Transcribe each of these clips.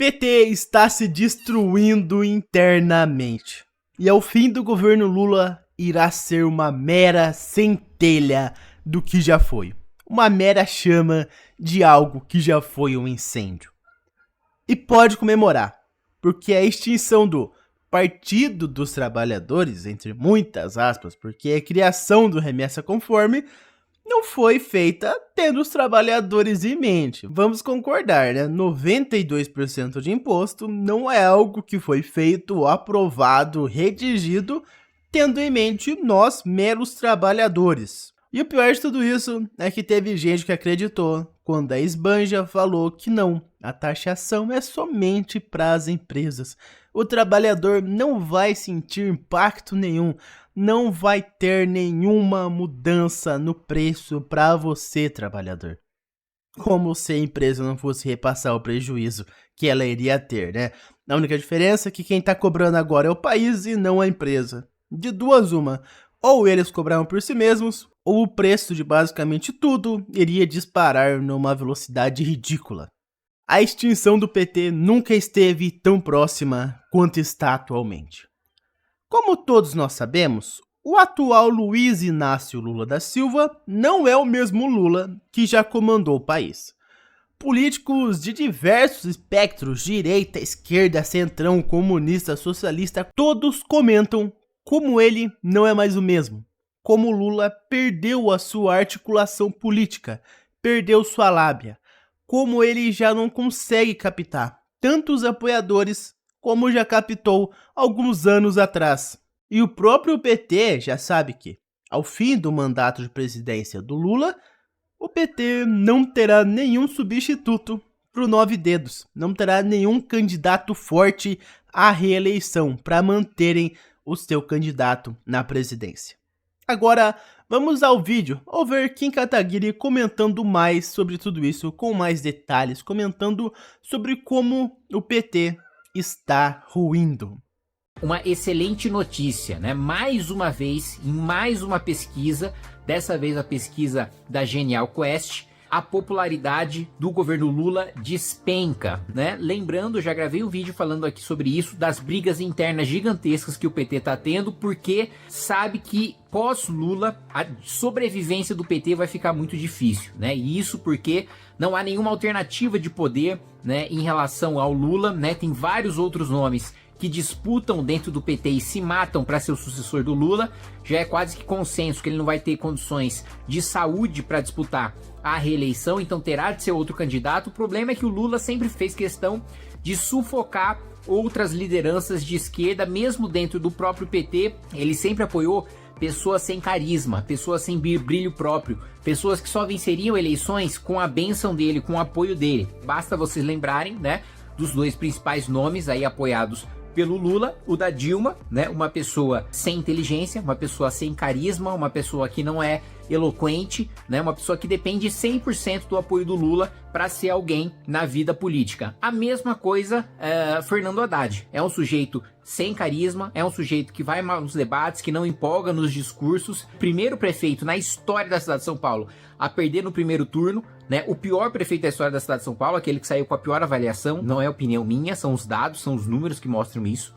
PT está se destruindo internamente. E ao fim do governo Lula irá ser uma mera centelha do que já foi. Uma mera chama de algo que já foi um incêndio. E pode comemorar, porque a extinção do Partido dos Trabalhadores, entre muitas aspas, porque a criação do Remessa Conforme não foi feita tendo os trabalhadores em mente. Vamos concordar, né? 92% de imposto não é algo que foi feito, aprovado, redigido, tendo em mente nós, meros trabalhadores. E o pior de tudo isso é que teve gente que acreditou quando a Esbanja falou que não, a taxação é somente para as empresas. O trabalhador não vai sentir impacto nenhum, não vai ter nenhuma mudança no preço para você, trabalhador. Como se a empresa não fosse repassar o prejuízo que ela iria ter, né? A única diferença é que quem está cobrando agora é o país e não a empresa. De duas uma, ou eles cobraram por si mesmos, ou o preço de basicamente tudo iria disparar numa velocidade ridícula. A extinção do PT nunca esteve tão próxima quanto está atualmente. Como todos nós sabemos, o atual Luiz Inácio Lula da Silva não é o mesmo Lula que já comandou o país. Políticos de diversos espectros, direita, esquerda, centrão, comunista, socialista, todos comentam como ele não é mais o mesmo. Como Lula perdeu a sua articulação política, perdeu sua lábia. Como ele já não consegue captar tantos apoiadores como já captou alguns anos atrás. E o próprio PT já sabe que, ao fim do mandato de presidência do Lula, o PT não terá nenhum substituto para o Nove Dedos, não terá nenhum candidato forte à reeleição para manterem o seu candidato na presidência. Agora, vamos ao vídeo, ao ver Kim Kataguiri comentando mais sobre tudo isso, com mais detalhes, comentando sobre como o PT está ruindo. Uma excelente notícia, né? Mais uma vez, em mais uma pesquisa, dessa vez a pesquisa da Genial Quest, a popularidade do governo Lula despenca, né? Lembrando, já gravei um vídeo falando aqui sobre isso, das brigas internas gigantescas que o PT tá tendo, porque sabe que pós-Lula a sobrevivência do PT vai ficar muito difícil, né? E isso porque não há nenhuma alternativa de poder, né, em relação ao Lula, né? Tem vários outros nomes que disputam dentro do PT e se matam para ser o sucessor do Lula. Já é quase que consenso que ele não vai ter condições de saúde para disputar a reeleição, então terá de ser outro candidato. O problema é que o Lula sempre fez questão de sufocar outras lideranças de esquerda, mesmo dentro do próprio PT. Ele sempre apoiou pessoas sem carisma, pessoas sem brilho próprio, pessoas que só venceriam eleições com a bênção dele, com o apoio dele. Basta vocês lembrarem, né, dos dois principais nomes aí apoiados pelo Lula, o da Dilma, né, uma pessoa sem inteligência, uma pessoa sem carisma, uma pessoa que não é eloquente, né, uma pessoa que depende 100% do apoio do Lula para ser alguém na vida política. A mesma coisa Fernando Haddad, é um sujeito sem carisma, é um sujeito que vai mal nos debates, que não empolga nos discursos, primeiro prefeito na história da cidade de São Paulo a perder no primeiro turno, né, o pior prefeito da história da cidade de São Paulo, aquele que saiu com a pior avaliação, não é opinião minha, são os dados, são os números que mostram isso.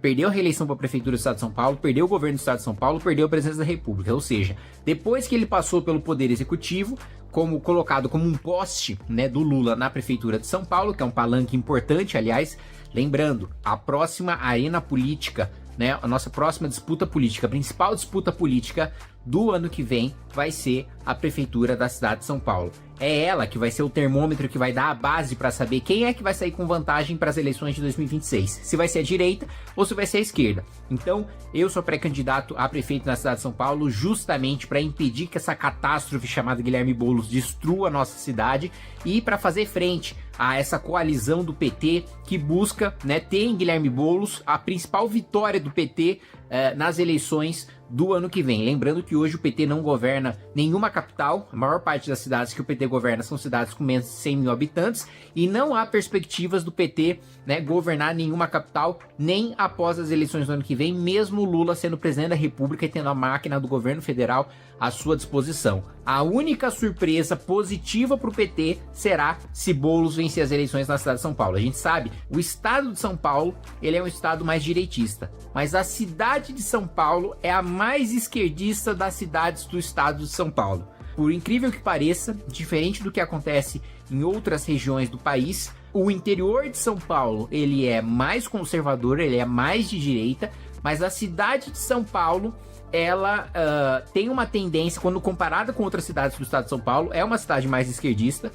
Perdeu a reeleição para a prefeitura do estado de São Paulo, perdeu o governo do estado de São Paulo, perdeu a presidência da República, ou seja, depois que ele passou pelo poder executivo, como colocado como um poste, né, do Lula na prefeitura de São Paulo, que é um palanque importante, aliás, lembrando, a próxima arena política, né, a nossa próxima disputa política, a principal disputa política do ano que vem vai ser a prefeitura da cidade de São Paulo. É ela que vai ser o termômetro que vai dar a base para saber quem é que vai sair com vantagem para as eleições de 2026. Se vai ser a direita ou se vai ser a esquerda. Então, eu sou pré-candidato a prefeito na cidade de São Paulo justamente para impedir que essa catástrofe chamada Guilherme Boulos destrua a nossa cidade e para fazer frente a essa coalizão do PT que busca, né, ter em Guilherme Boulos a principal vitória do PT nas eleições do ano que vem. Lembrando que hoje o PT não governa nenhuma capital, a maior parte das cidades que o PT governa são cidades com menos de 100 mil habitantes e não há perspectivas do PT, né, governar nenhuma capital nem após as eleições do ano que vem, mesmo o Lula sendo presidente da República e tendo a máquina do governo federal à sua disposição. A única surpresa positiva para o PT será se Boulos vencer vencer as eleições na cidade de São Paulo? A gente sabe, o estado de São Paulo, ele é um estado mais direitista, mas a cidade de São Paulo é a mais esquerdista das cidades do estado de São Paulo. Por incrível que pareça, diferente do que acontece em outras regiões do país, o interior de São Paulo, ele é mais conservador, ele é mais de direita, mas a cidade de São Paulo, ela tem uma tendência, quando comparada com outras cidades do estado de São Paulo, é uma cidade mais esquerdista.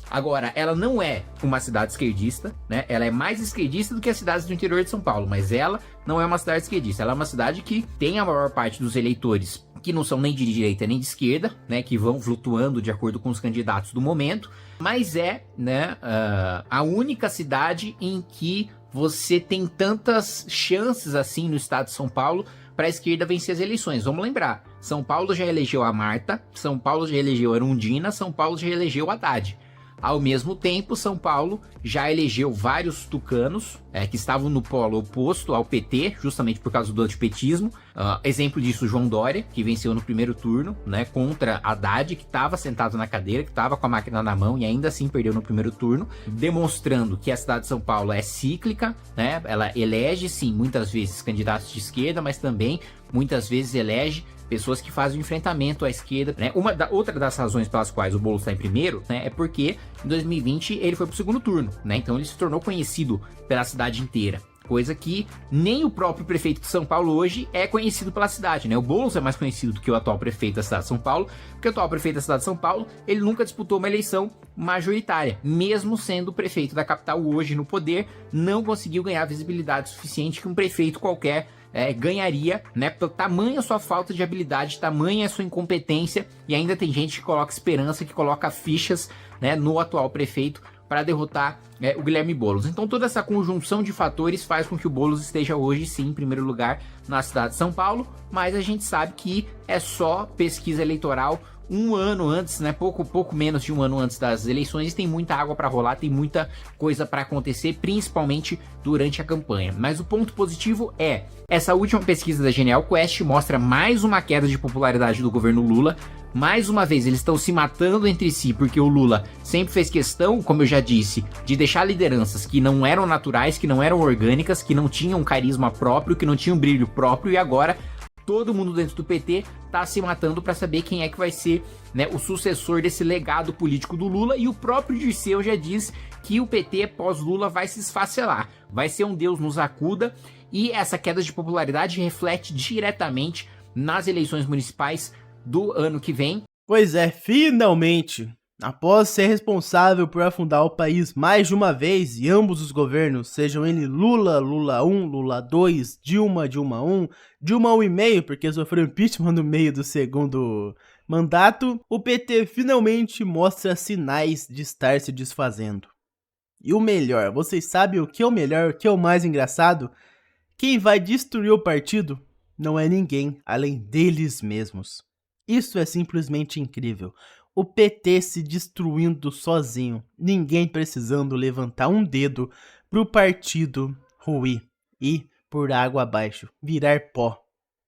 Agora, ela não é uma cidade esquerdista, né? Ela é mais esquerdista do que as cidades do interior de São Paulo, mas ela não é uma cidade esquerdista. Ela é uma cidade que tem a maior parte dos eleitores que não são nem de direita nem de esquerda, né? Que vão flutuando de acordo com os candidatos do momento, mas é, né, a única cidade em que você tem tantas chances assim no estado de São Paulo para a esquerda vencer as eleições. Vamos lembrar, São Paulo já elegeu a Marta, São Paulo já elegeu a Erundina, São Paulo já elegeu a Haddad. Ao mesmo tempo, São Paulo já elegeu vários tucanos que estavam no polo oposto ao PT, justamente por causa do antipetismo. Exemplo disso, João Dória, que venceu no primeiro turno, né, contra Haddad, que estava sentado na cadeira, que estava com a máquina na mão e ainda assim perdeu no primeiro turno, demonstrando que a cidade de São Paulo é cíclica, né? Ela elege, sim, muitas vezes candidatos de esquerda, mas também muitas vezes elege pessoas que fazem o enfrentamento à esquerda, né? Outra das razões pelas quais o Boulos está em primeiro, né, é porque em 2020 ele foi pro segundo turno, né? Então ele se tornou conhecido pela cidade inteira. Coisa que nem o próprio prefeito de São Paulo hoje é conhecido pela cidade, né? O Boulos é mais conhecido do que o atual prefeito da cidade de São Paulo, porque o atual prefeito da cidade de São Paulo, ele nunca disputou uma eleição majoritária. Mesmo sendo o prefeito da capital hoje no poder, não conseguiu ganhar visibilidade suficiente que um prefeito qualquer ganharia, né? Tamanha a sua falta de habilidade, tamanha a sua incompetência, e ainda tem gente que coloca esperança, que coloca fichas, né, no atual prefeito para derrotar o Guilherme Boulos. Então toda essa conjunção de fatores faz com que o Boulos esteja hoje sim em primeiro lugar na cidade de São Paulo, mas a gente sabe que é só pesquisa eleitoral um ano antes, né, pouco menos de um ano antes das eleições, tem muita água para rolar, tem muita coisa para acontecer, principalmente durante a campanha. Mas o ponto positivo é, essa última pesquisa da Genial Quest mostra mais uma queda de popularidade do governo Lula. Mais uma vez, eles estão se matando entre si, porque o Lula sempre fez questão, como eu já disse, de deixar lideranças que não eram naturais, que não eram orgânicas, que não tinham carisma próprio, que não tinham brilho próprio, e agora todo mundo dentro do PT tá se matando para saber quem é que vai ser, né, o sucessor desse legado político do Lula, e o próprio Dirceu já diz que o PT pós-Lula vai se esfacelar, vai ser um Deus nos acuda, e essa queda de popularidade reflete diretamente nas eleições municipais do ano que vem. Pois é, finalmente, após ser responsável por afundar o país mais de uma vez, e ambos os governos, sejam ele Lula, Lula 1, Lula 2, Dilma, Dilma 1, Dilma 1,5, porque sofreu impeachment no meio do segundo mandato, o PT finalmente mostra sinais de estar se desfazendo. E o melhor, vocês sabem o que é o melhor, o que é o mais engraçado? Quem vai destruir o partido não é ninguém além deles mesmos. Isso é simplesmente incrível. O PT se destruindo sozinho, ninguém precisando levantar um dedo pro partido ruir e, por água abaixo, virar pó.